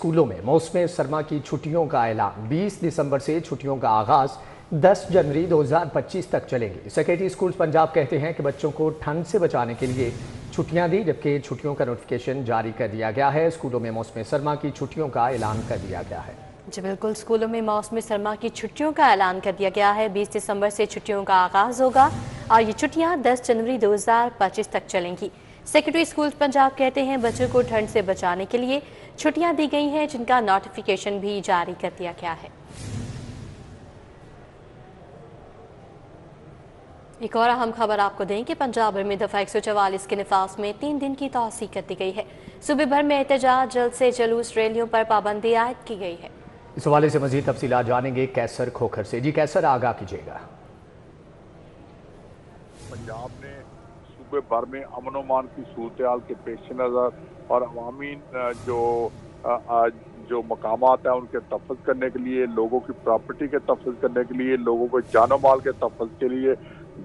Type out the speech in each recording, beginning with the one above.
स्कूलों में मौसम सरमा की छुट्टियों का ऐलान। 20 दिसंबर से छुट्टियों का आगाज 10 जनवरी 2025 तक चलेंगी। सेक्रेटरी स्कूल्स पंजाब कहते हैं कि बच्चों को ठंड से बचाने के लिए छुट्टियां दी, जबकि छुट्टियों का नोटिफिकेशन जारी कर दिया गया है। स्कूलों में मौसम सरमा की छुट्टियों का ऐलान कर दिया गया है। जी बिल्कुल, स्कूलों में मौसम सरमा की छुट्टियों का ऐलान कर दिया गया है। 20 दिसंबर से छुट्टियों का आगाज होगा और ये छुट्टियां 10 जनवरी 2025 तक चलेंगी। सेक्रेटरी स्कूल्स पंजाब कहते हैं बच्चों को ठंड से बचाने के लिए छुट्टियां दी गई हैं, जिनका नोटिफिकेशन भी जारी कर दिया गया है। एक और अहम खबर आपको दें कि पंजाब भर में दफा 144 के निफाज में 3 दिन की तौसीक कर दी गई है। सूबे भर में एहतजाज, जल्द से जुलूस, रैलियों पर पाबंदी आयद की गई है। इस हवाले से मजीद तफसीलात जानेंगे कैसर खोखर से। जी कैसर, आगाह कीजिएगा। पंजाब ने सूबे भर में अमन अमान की सूरत हाल के पेश नज़र और अवामी जो मकामात हैं उनके तहफ़्फ़ुज़ करने के लिए, लोगों की प्रॉपर्टी के तहफ़्फ़ुज़ करने के लिए, लोगों के जानो माल के तहफ़्फ़ुज़ के लिए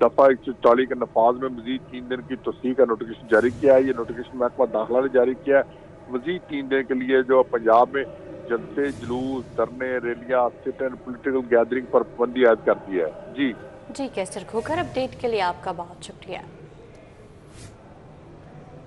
दफ़ा 144 के नफाज में मजीद 3 दिन की तौसीक का नोटिफिकेशन जारी किया है। ये नोटिफिकेशन महकमा दाखिला ने जारी किया है। मजीद 3 दिन के लिए जो पंजाब में जलसे, जुलूस, धरने, रैलियाँ, सिट एंड पोलिटिकल गैदरिंग पर पाबंदी आयद कर दी है। जी कैसर खोखर, अपडेट के लिए आपका बहुत शुक्रिया।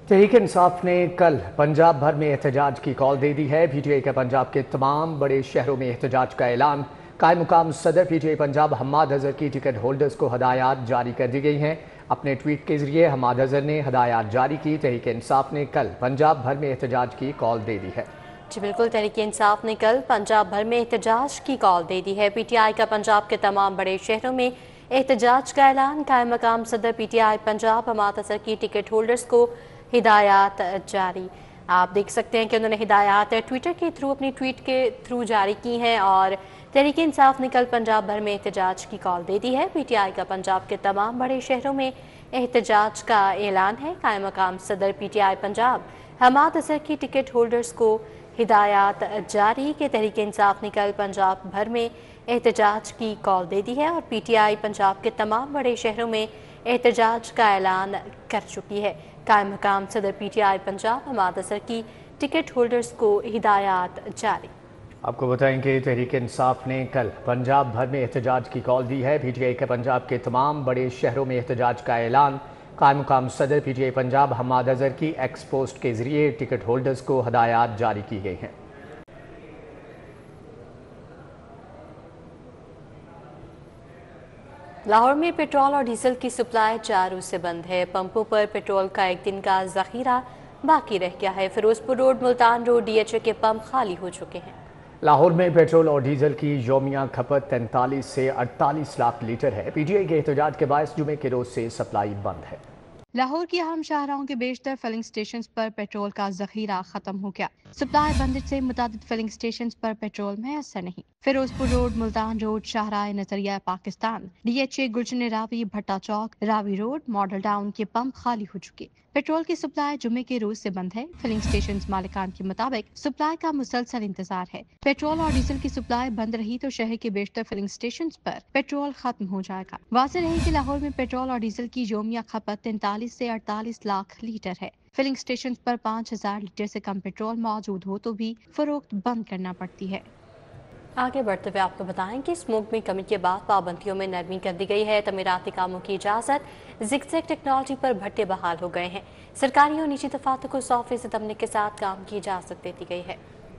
तहरीक इंसाफ ने कल पंजाब भर में एहतजाज की कॉल दे दी है। पीटीआई का पंजाब के तमाम बड़े शहरों में एहतजाज का ऐलान। कायम मुकाम सदर पीटीआई पंजाब हम्माद अजहर की टिकट होल्डर्स को हदायत जारी कर दी गई हैं। अपने ट्वीट के जरिए हम्माद अजहर ने हदायत जारी की। तहरीक इंसाफ ने कल पंजाब भर में एहतजाज की कॉल दे दी है। जी बिल्कुल, तहरीक इंसाफ ने कल पंजाब भर में एहतजाज की कॉल दे दी है। पीटीआई का पंजाब के तमाम बड़े शहरों में एहतजाज का ऐलान। कायम मकाम सदर पीटीआई पंजाब हम्माद अजहर की टिकट होल्डर्स को हिदायत जारी। आप देख सकते हैं कि उन्होंने हिदायत ट्विटर के थ्रू, अपनी ट्वीट के थ्रू जारी की हैं और तहरीक इंसाफ ने कल पंजाब भर में एहतजाज की कॉल दे दी है। पीटीआई का पंजाब के तमाम बड़े शहरों में एहतजाज का ऐलान है। कायम मकाम सदर पीटीआई पंजाब हम्माद अजहर की टिकट होल्डर्स को हिदायत जारी कि तहरीक इंसाफ ने कल पंजाब भर में एहतजाज की कॉल दे दी है और पीटीआई पंजाब के तमाम बड़े शहरों में एहतजाज का ऐलान कर चुकी है। कायम मकाम सदर पीटीआई पंजाब हम्माद अजहर की टिकट होल्डर्स को हिदायत जारी। आपको बताएं कि तहरीक इंसाफ ने कल पंजाब भर में एहतजाज की कॉल दी है। पीटीआई के पंजाब के तमाम बड़े शहरों में एहतजाज का ऐलान। कायम मुकाम सदर पीटीआई पंजाब हम्माद अजहर की एक्स पोस्ट के जरिए टिकट होल्डर्स को हदायत जारी की गई हैं। लाहौर में पेट्रोल और डीजल की सप्लाई 4 रोज से बंद है। पंपों पर पेट्रोल का एक दिन का जखीरा बाकी रह गया है। Ferozepur road, Multan road, DHA के पंप खाली हो चुके हैं। लाहौर में पेट्रोल और डीजल की यौमिया खपत 43 से 48 लाख लीटर है। पीटीआई के एहतजाज के बायस जुमे के रोज से सप्लाई बंद है। लाहौर की अहम शाहराहों के बेशतर फिलिंग स्टेशन पर पेट्रोल का जखीरा खत्म हो गया। सप्लाई बंद से मुतादिद फिलिंग स्टेशन पर पेट्रोल मैसर नहीं। फिरोजपुर रोड, मुल्तान रोड, शाहराह नजरिया पाकिस्तान, डीएचए, गुलशन रावी, भट्टा चौक, रावी रोड, मॉडल टाउन के पंप खाली हो चुके। पेट्रोल की सप्लाई जुमे के रोज से बंद है। फिलिंग स्टेशन मालिकान के मुताबिक सप्लाई का मुसलसल इंतजार है। पेट्रोल और डीजल की सप्लाई बंद रही तो शहर के बेशतर फिलिंग स्टेशन पर पेट्रोल खत्म हो जाएगा। वाज़ेह रही कि लाहौर में पेट्रोल और डीजल की यौमिया खपत 43 से 48 लाख लीटर है। फिलिंग स्टेशन पर 5000 लीटर से कम पेट्रोल मौजूद हो तो भी फरोख्त बंद करना पड़ती है। आगे बढ़ते हुए आपको बताएं कि स्मोक में कमी के बाद पाबंदियों में नरमी कर दी गई है। तमीराती कामों की इजाजत, ज़िगज़ैग टेक्नोलॉजी पर भट्टे बहाल हो गए हैं। सरकारी और निजी दफातर को 100% अमले के साथ काम की इजाजत दे दी गई है।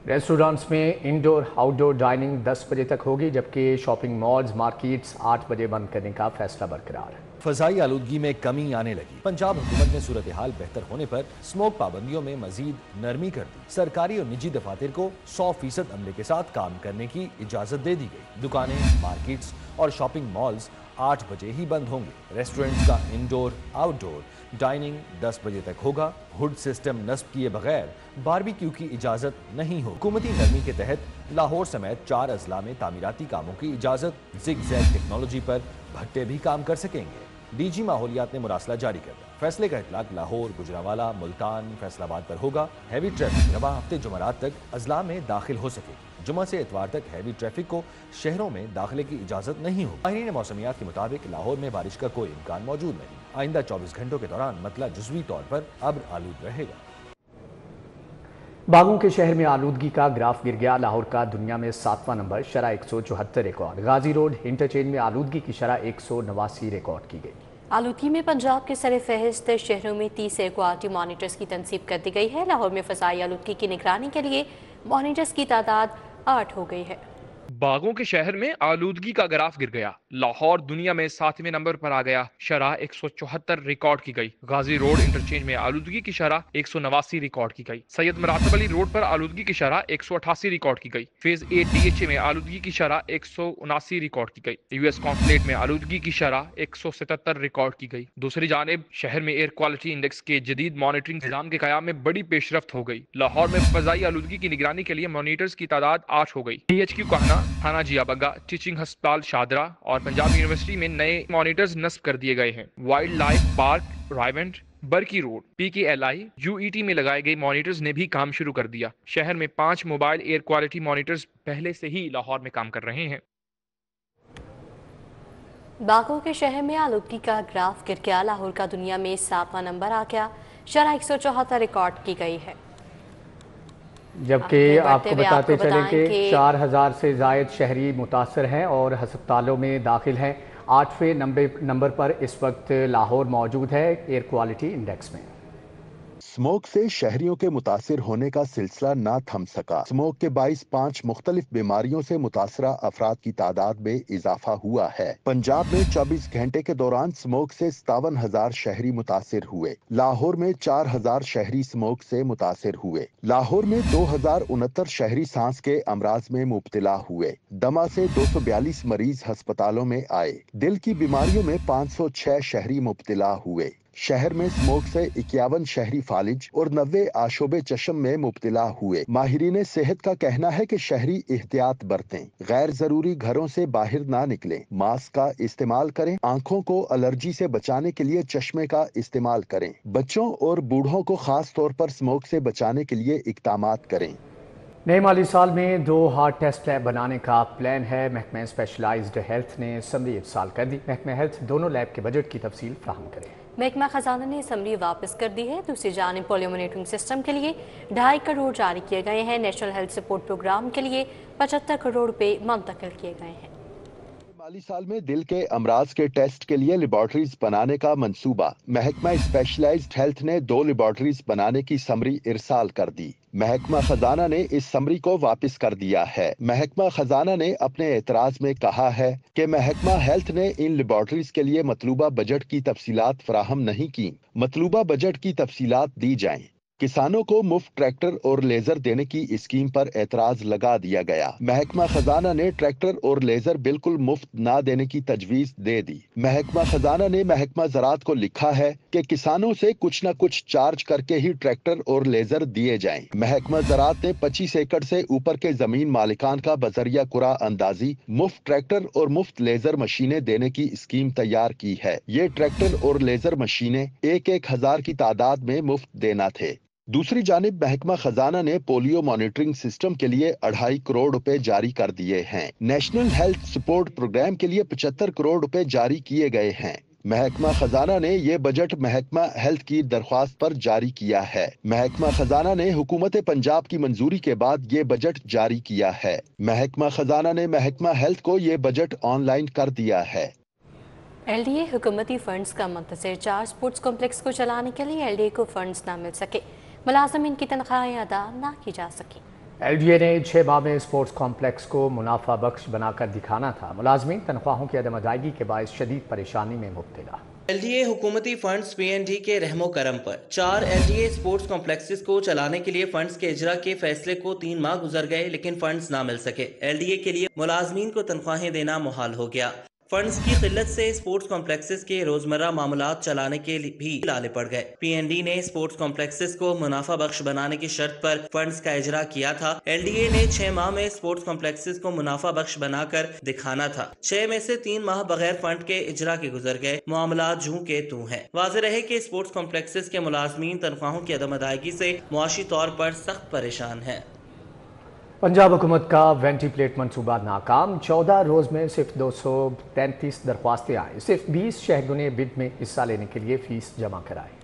रेस्टोरेंट्स में इंडोर आउटडोर डाइनिंग 10 बजे तक होगी, जबकि शॉपिंग मॉल्स, मार्केट्स 8 बजे बंद करने का फैसला बरकरार है। फजाई आलूदगी में कमी आने लगी। पंजाब हुकूमत ने सूरत हाल बेहतर होने पर स्मोक पाबंदियों में मजीद नरमी कर दी। सरकारी और निजी दफातर को 100% अमले के साथ काम करने की इजाजत दे दी गई। दुकानें, मार्केट्स और शॉपिंग मॉल्स 8 बजे ही बंद होंगे। रेस्टोरेंट्स का इंडोर आउटडोर डाइनिंग 10 बजे तक होगा। हुड सिस्टम नस्ब किए बगैर बारबेक्यू की इजाजत नहीं हो। हुकूमती नरमी के तहत लाहौर समेत 4 अजला में तामीराती कामों की इजाजत। ज़िगज़ैग टेक्नोलॉजी पर भट्टे भी काम कर सकेंगे। डीजी माहौलियात ने मुरासला जारी कर दिया। फैसले का इतलाक लाहौर, गुजरावाला, मुल्तान, फैसलाबाद पर होगा। हैवी ट्रैफिक रवा हफ्ते जुमेरात तक अजला में दाखिल हो सकेगी। जुमा से इतवार तक हैवी ट्रैफिक को शहरों में दाखिले की इजाजत नहीं होगी। माहिरीन मौसमियात के मुताबिक लाहौर में बारिश का कोई इम्कान मौजूद नहीं। आइंदा 24 घंटों के दौरान मतला जुज़वी तौर पर अब्र आलूद रहेगा। باغوں کے شہر میں آلودگی کا گراف گر گیا، لاہور کا دنیا میں 7واں نمبر، شرح 174 ریکارڈ۔ غازی روڈ انٹرچینج میں آلودگی کی شرح 189 ریکارڈ کی گئی۔ آلودگی میں پنجاب کے سر فہرست شہروں میں 30 ایئر کوالٹی مانیٹرز کی تنصیب کر دی گئی ہے۔ لاہور میں فضائی آلودگی کی نگرانی کے لیے مانیٹرز کی تعداد 8 ہو گئی ہے۔ باغوں کے شہر میں آلودگی کا گراف گر گیا، لاہور دنیا میں 7ویں نمبر پر آ گیا، شرح 174 ریکارڈ کی گئی۔ غازی روڈ انٹرچینج میں آلودگی کی شرح 189 ریکارڈ کی گئی۔ سید مراتب علی روڈ پر آلودگی کی شرح 188 ریکارڈ کی گئی۔ فیز 8 DHA میں آلودگی کی شرح 179 ریکارڈ کی گئی۔ US کانسولیٹ میں آلودگی کی شرح 177 ریکارڈ کی گئی۔ دوسری جانب شہر میں ایئر کوالٹی انڈیکس کے جدید مانیٹرنگ نظام کے قیام میں بڑی پیش رفت ہو گئی۔ لاہور میں فضائی آلودگی کی نگرانی کے لیے مانیٹرز کی تعداد 8 ہو گئی۔ DHQ کہنا، تھانہ جیا بگا، ٹیچنگ ہسپتال شادرہ اور پنجاب یونیورسٹی میں نئے مانیٹرز نصب کر دیے گئے ہیں۔ Wild life park Raiwind, Burki road, PKLI UET میں لگائے گئے مانیٹرز نے بھی کام شروع کر دیا۔ شہر میں 5 موبائل ایئر کوالٹی مانیٹرز پہلے سے ہی لاہور میں کام کر رہے ہیں۔ باغوں کے شہر میں آلودگی کا گراف گر گیا، لاہور کا دنیا میں 7واں نمبر آ گیا، شرح 174 ریکارڈ کی گئی ہے۔ جبکہ آپ کو بتاتے چلیں کہ 4000 سے زائد شہری متاثر ہیں اور ہسپتالوں میں داخل ہیں۔ 8ویں نمبر پر اس وقت لاہور موجود ہے ایئر کوالٹی انڈیکس میں۔ اسموک سے شہریوں کے متاثر ہونے کا سلسلہ نہ تھم سکا۔ اسموک کے باعث 5 مختلف بیماریوں سے متاثرہ افراد کی تعداد میں اضافہ ہوا ہے۔ پنجاب میں 24 گھنٹے کے دوران اسموک سے 57,000 شہری متاثر ہوئے۔ لاہور میں 4,000 شہری اسموک سے متاثر ہوئے۔ لاہور میں 2,069 شہری سانس کے امراض میں مبتلا ہوئے۔ دما سے 242 مریض ہسپتالوں میں آئے۔ دل کی بیماریوں میں 506 شہری مبتلا ہوئے۔ شہر میں اسموک سے 51 شہری فالج اور 90 آشوب چشم میں مبتلا ہوئے۔ ماہرین صحت کا کہنا ہے کہ شہری احتیاط برتیں، غیر ضروری گھروں سے باہر نہ نکلیں، ماسک کا استعمال کریں، آنکھوں کو الرجی سے بچانے کے لیے چشمے کا استعمال کریں، بچوں اور بوڑھوں کو خاص طور پر اسموک سے بچانے کے لیے اقدامات کریں۔ نئے مالی سال میں 2 ہارٹ ٹیسٹ لیب بنانے کا پلان ہے۔ محکمہ اسپیشلائزڈ ہیلتھ نے سمری ارسال کر دی۔ محکمہ ہیلتھ دونوں لیب کے بجٹ کی تفصیل فراہم کرے۔ محکمہ خزانہ نے سمری واپس کر دی ہے۔ دوسری جانب پولیو مانیٹرنگ سسٹم کے لیے 2.5 کروڑ جاری کیے گئے ہیں۔ نیشنل ہیلتھ سپورٹ پروگرام کے لیے 75 کروڑ روپے منتقل کیے گئے ہیں۔ مالی سال میں دل کے امراض کے ٹیسٹ کے لیے لیبارٹریز بنانے کا منصوبہ۔ محکمہ اسپیشلائزڈ ہیلتھ نے 2 لیبارٹریز بنانے کی سمری ارسال کر دی۔ محکمہ خزانہ نے اس سمری کو واپس کر دیا ہے۔ محکمہ خزانہ نے اپنے اعتراض میں کہا ہے کہ محکمہ ہیلتھ نے ان لیبارٹریز کے لیے مطلوبہ بجٹ کی تفصیلات فراہم نہیں کی۔ مطلوبہ بجٹ کی تفصیلات دی جائیں۔ کسانوں کو مفت ٹریکٹر اور لیزر دینے کی اسکیم پر اعتراض لگا دیا گیا۔ محکمہ خزانہ نے ٹریکٹر اور لیزر بالکل مفت نہ دینے کی تجویز دے دی۔ محکمہ خزانہ نے محکمہ زراعت کو لکھا ہے کہ کسانوں سے کچھ نہ کچھ چارج کر کے ہی ٹریکٹر اور لیزر دیے جائیں۔ محکمہ زراعت نے 25 ایکڑ سے اوپر کے زمین مالکان کا بذریعہ قرعہ اندازی مفت ٹریکٹر اور مفت لیزر مشینیں دینے کی اسکیم تیار کی ہے۔ یہ ٹریکٹر اور لیزر مشینیں 1,000 کی تعداد میں مفت دینا تھے۔ دوسری جانب محکمہ خزانہ نے پولیو مانیٹرنگ سسٹم کے لیے 2.5 کروڑ روپے جاری کر دیے ہیں۔ نیشنل ہیلتھ سپورٹ پروگرام کے لیے 75 کروڑ روپے جاری کیے گئے ہیں۔ محکمہ خزانہ نے یہ بجٹ محکمہ ہیلتھ کی درخواست پر جاری کیا ہے۔ محکمہ خزانہ نے حکومت پنجاب کی منظوری کے بعد یہ بجٹ جاری کیا ہے۔ محکمہ خزانہ نے محکمہ ہیلتھ کو یہ بجٹ آن لائن کر دیا ہے۔ LDA حکومتی فنڈز کا منتظر 4 سپورٹس کمپلیکس کو چلانے کے لیے LDA کو فنڈز نہ مل سکے، ملازمین کی تنخواہیں ادا نہ کی جا سکی۔ LDA نے 6 ماہ میں اسپورٹس کمپلیکس کو منافع بخش بنا کر دکھانا تھا۔ ملازمین تنخواہوں کی عدم ادائیگی کے باعث شدید پریشانی میں مبتلا۔ LDA حکومتی فنڈز PND کے رحم و کرم پر 4 LDA سپورٹس کمپلیکسز کو چلانے کے لیے فنڈز کے اجرا کے فیصلے کو 3 ماہ گزر گئے لیکن فنڈز نہ مل سکے۔ LDA کے لیے ملازمین کو تنخواہیں دینا محال ہو گیا۔ فنڈز کی قلت سے سپورٹس کمپلیکسز کے روزمرہ معاملات چلانے کے بھی لالے پڑ گئے۔ PND نے سپورٹس کمپلیکسز کو منافع بخش بنانے کی شرط پر فنڈز کا اجرا کیا تھا۔ LDA نے 6 ماہ میں سپورٹس کمپلیکسز کو منافع بخش بنا کر دکھانا تھا۔ 6 میں سے 3 ماہ بغیر فنڈ کے اجرا کے گزر گئے، معاملات جوں کے توں ہیں۔ واضح رہے کہ سپورٹس کمپلیکسز کے ملازمین تنخواہوں کی عدم ادائیگی سے معاشی طور پر سخت پریشان ہیں۔ پنجاب حکومت کا وینٹی پلیٹ منصوبہ ناکام، 14 روز میں صرف 233 درخواستیں آئیں، صرف 20 شہریوں نے بڈ میں حصہ لینے کے لیے فیس جمع کرائی۔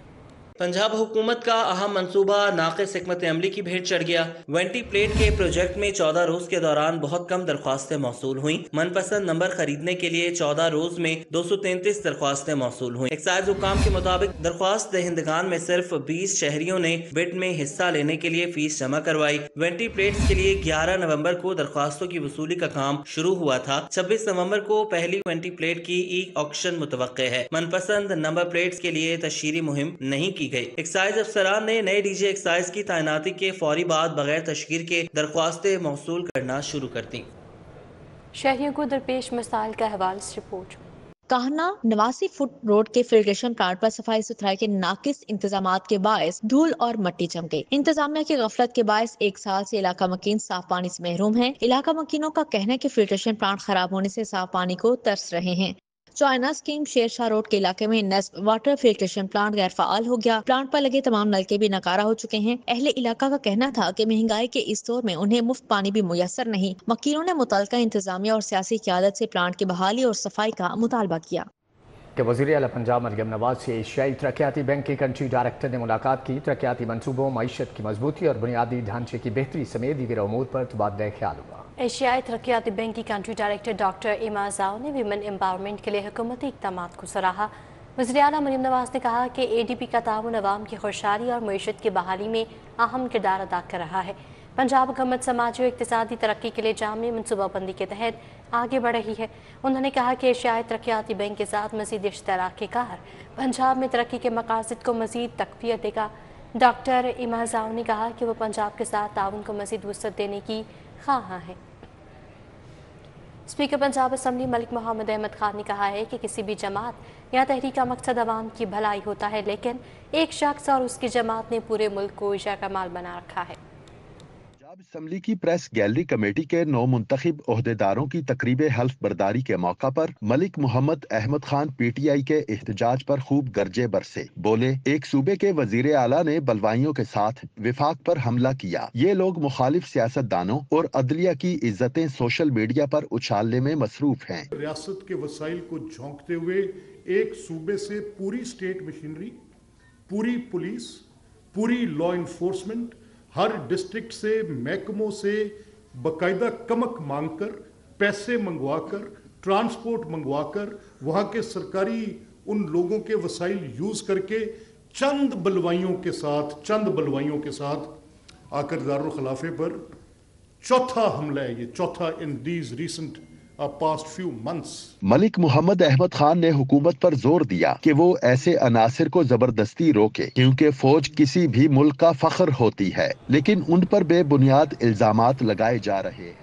पंजाब हुकूमत का अहम मंसूबा नाक़िस हिकमत अमली की भेंट चढ़ गया। वेंटी प्लेट के प्रोजेक्ट में 14 रोज के दौरान बहुत कम दरख्वास्तें मौसूल हुई। मनपसंद नंबर खरीदने के लिए 14 रोज में 233 दरख्वास्तें मौसूल हुई। एक्साइज हुकाम के मुताबिक दरख्वास्त दहिंदगान में सिर्फ 20 शहरियों ने बिड में हिस्सा लेने के लिए फीस जमा करवाई। वेंटी प्लेट्स के लिए 11 नवंबर को दरख्वास्तों की वसूली का काम शुरू हुआ था। 26 नवंबर को पहली वेंटी प्लेट की ई ऑक्शन मुतवक्के है। मनपसंद नंबर प्लेट्स के लिए तशहीरी मुहिम नहीं की गई। एक्साइज अफसरान ने नए डीजे एक्साइज की तैनाती के फौरी बाद बगैर तशहीर के दरख्वास्तें मौसूल करना शुरू कर दी। शहरियों को दरपेश मसाइल का हवाला से रिपोर्ट। कहना 89 फुट रोड के फिल्ट्रेशन प्लांट पर सफाई सुथराई के नाकिस इंतजामात के बायस धूल और मट्टी जम गई। इंतजामिया की गफलत के बायस 1 साल से इलाका मकीन साफ पानी से महरूम है। इलाका मकीनों का कहना है कि फिल्ट्रेशन प्लांट खराब होने से साफ पानी को तरस रहे हैं। चाइना स्कीम शेरशाह रोड के इलाके में नेस्प वाटर फिल्ट्रेशन प्लांट गैर फाल हो गया। प्लांट पर लगे तमाम नलके भी नकारा हो चुके हैं। अहले इलाका का कहना था कि महंगाई के इस दौर में उन्हें मुफ्त पानी भी मुयसर नहीं। वकीलों ने मुतल्लिका इंतजामिया और सियासी क़यादत से प्लांट की बहाली और सफाई का मुतालबा किया। कि वज़ीर आला पंजाब मरियम नवाज से एशियाई तरक्याती बैंक के कंट्री डायरेक्टर ने मुलाकात की। तरक्याती मनसूबों, मईशत की मजबूती और बुनियादी ढांचे की बेहतरी समेत दीगर उमूर पर तबादला ख्याल हुआ। एशियाई तरक्याती बैंक की कंट्री डायरेक्टर डॉक्टर इमा जाओ ने विमेन एम्पावरमेंट के लिए हुकूमती इक़दाम को सराहा। वज़ीर आला मरियम नवाज ने कहा कि ADB का ताउन अवाम की खुशहाली और मईशत की बहाली में अहम किरदार अदा कर रहा है। पंजाब हुकूमत समाजी और इक़्तिसादी तरक्की के लिए जामी मनसूबाबंदी के तहत आगे बढ़ रही है। उन्होंने कहा कि एशियाई तरक्याती बैंक के साथ मज़ीद इश्तराकी कार पंजाब में तरक्की के मकासद को मज़ीद तक़वियत देगा। डॉक्टर इमा जाओ ने कहा कि वो पंजाब के साथ ताउन को मज़ीद वुसअत देने की ख्वाह है। स्पीकर पंजाब असम्बली मलिक मोहम्मद अहमद खान ने कहा है कि किसी भी जमात या तहरीक का मकसद अवाम की भलाई होता है, लेकिन एक शख्स और उसकी जमात ने पूरे मुल्क को ईशा का माल बना रखा है। असम्बली की प्रेस गैलरी कमेटी के 9 मुंतखब ओहदेदारों की तकरीब हल्फ बर्दारी के मौका पर मलिक मोहम्मद अहमद खान PTI के एहतजाज पर खूब गरजे बरसे। बोले, एक सूबे के वजीर आला ने बलवाइयों के साथ विफाक पर हमला किया। ये लोग मुखालिफ सियासतदानों और अदलिया की इज्जतें सोशल मीडिया पर उछालने में मसरूफ हैं। रियासत के वसाइल को झोंकते हुए एक सूबे से पूरी स्टेट मशीनरी, पूरी पुलिस, पूरी लॉ इन्फोर्समेंट, हर डिस्ट्रिक्ट से महकमों से बाकायदा कमक मांगकर, पैसे मंगवाकर, ट्रांसपोर्ट मंगवाकर, वहाँ के सरकारी उन लोगों के वसाइल यूज करके चंद बलवाइयों के साथ आकर दारुल खिलाफे पर चौथा हमला है। ये चौथा in these recent past few months। Malik Muhammad Ahmad Khan ने हुकूमत पर जोर दिया कि वो ऐसे अनासिर को जबरदस्ती रोके, क्योंकि फौज किसी भी मुल्क का फख्र होती है, लेकिन उन पर बेबुनियाद इल्जामात लगाए जा रहे हैं।